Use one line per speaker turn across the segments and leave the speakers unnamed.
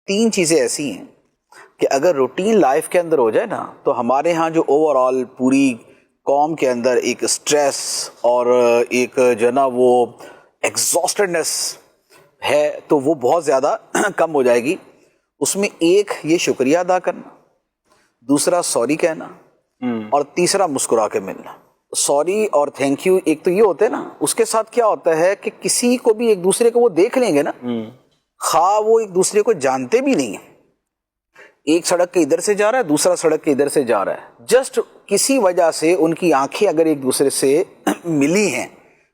تین چیزیں ایسی ہیں کہ اگر روٹین لائف کے اندر ہو جائے نا تو ہمارے ہاں جو اوور آل پوری قوم کے اندر ایک سٹریس اور ایک جو ہے نا وہ ایگزاسٹڈنس ہے تو وہ بہت زیادہ کم ہو جائے گی. اس میں ایک یہ شکریہ ادا کرنا، دوسرا سوری کہنا، اور تیسرا مسکرا کے ملنا. سوری اور تھینک یو ایک تو یہ ہوتا ہے نا، اس کے ساتھ کیا ہوتا ہے کہ کسی کو بھی ایک دوسرے کو وہ دیکھ لیں گے نا، خواہ وہ ایک دوسرے کو جانتے بھی نہیں ہیں، ایک سڑک کے ادھر سے جا رہا ہے دوسرا سڑک کے ادھر سے جا رہا ہے، جسٹ کسی وجہ سے ان کی آنکھیں اگر ایک دوسرے سے ملی ہیں،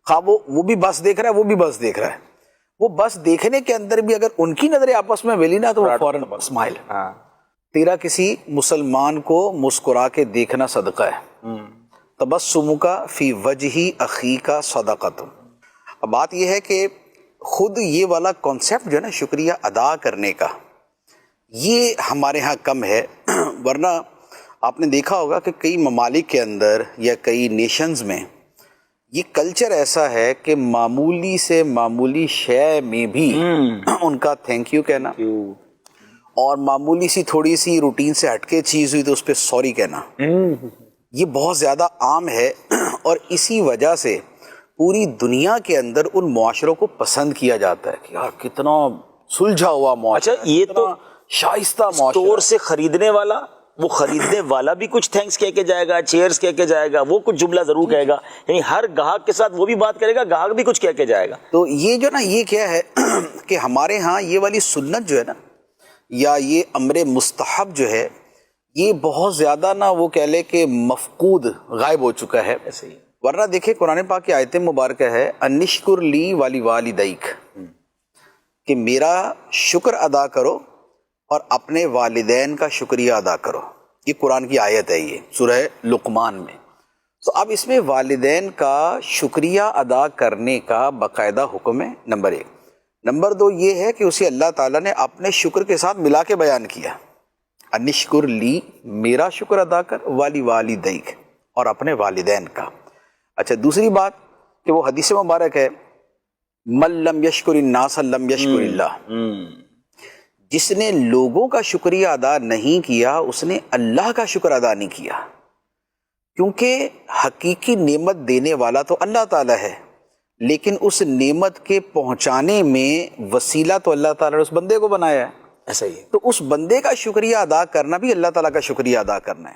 خواہ وہ بھی بس دیکھ رہا ہے وہ بھی بس دیکھ رہا ہے، وہ بس دیکھنے کے اندر بھی اگر ان کی نظریں آپس میں ملی نا تو وہ فوراً اسمائل. تیرا کسی مسلمان کو مسکرا کے دیکھنا صدقہ ہے. تبسمک فی وجہ اخیک صدقۃ. اب بات یہ ہے کہ خود یہ والا کانسیپٹ جو ہے نا شکریہ ادا کرنے کا، یہ ہمارے ہاں کم ہے. ورنہ آپ نے دیکھا ہوگا کہ کئی ممالک کے اندر یا کئی نیشنز میں یہ کلچر ایسا ہے کہ معمولی سے معمولی شے میں بھی ان کا تھینک یو کہنا، اور معمولی سی تھوڑی سی روٹین سے ہٹ کے چیز ہوئی تو اس پہ سوری کہنا، یہ بہت زیادہ عام ہے. اور اسی وجہ سے پوری دنیا کے اندر ان معاشروں کو پسند کیا جاتا ہے کہ یار کتنا سلجھا ہوا معاشرہ.
اچھا یہ تو
شائستہ معاشرہ.
اسٹور سے خریدنے والا، وہ خریدنے والا بھی کچھ تھینکس کہہ کے جائے گا، چیئرز کہہ کے جائے گا، وہ کچھ جملہ ضرور کہے گا، یعنی ہر گاہک کے ساتھ وہ بھی بات کرے گا، گاہک بھی کچھ کہہ کے جائے گا.
تو یہ جو نا یہ کیا ہے کہ ہمارے ہاں یہ والی سنت جو ہے نا یا یہ امر مستحب جو ہے یہ بہت زیادہ نا وہ کہہ لے کہ مفقود غائب ہو چکا ہے.
ایسے ہی
ورنہ دیکھیں قرآن پاک کی آیت مبارکہ ہے انشکر لی والی والدیک، کہ میرا شکر ادا کرو اور اپنے والدین کا شکریہ ادا کرو. یہ قرآن کی آیت ہے، یہ سورہ لقمان میں. تو اب اس میں والدین کا شکریہ ادا کرنے کا باقاعدہ حکم ہے، نمبر ایک. نمبر دو یہ ہے کہ اسے اللہ تعالیٰ نے اپنے شکر کے ساتھ ملا کے بیان کیا. انشکر لی، میرا شکر ادا کر، والی والدیک، اور اپنے والدین کا. اچھا دوسری بات کہ وہ حدیث مبارک ہے من لم یشکر الناس لم یشکر اللہ، جس نے لوگوں کا شکریہ ادا نہیں کیا اس نے اللہ کا شکر ادا نہیں کیا. کیونکہ حقیقی نعمت دینے والا تو اللہ تعالیٰ ہے، لیکن اس نعمت کے پہنچانے میں وسیلہ تو اللہ تعالیٰ نے اس بندے کو بنایا ہے.
ایسا ہی ہے.
تو اس بندے کا شکریہ ادا کرنا بھی اللہ تعالیٰ کا شکریہ ادا کرنا ہے.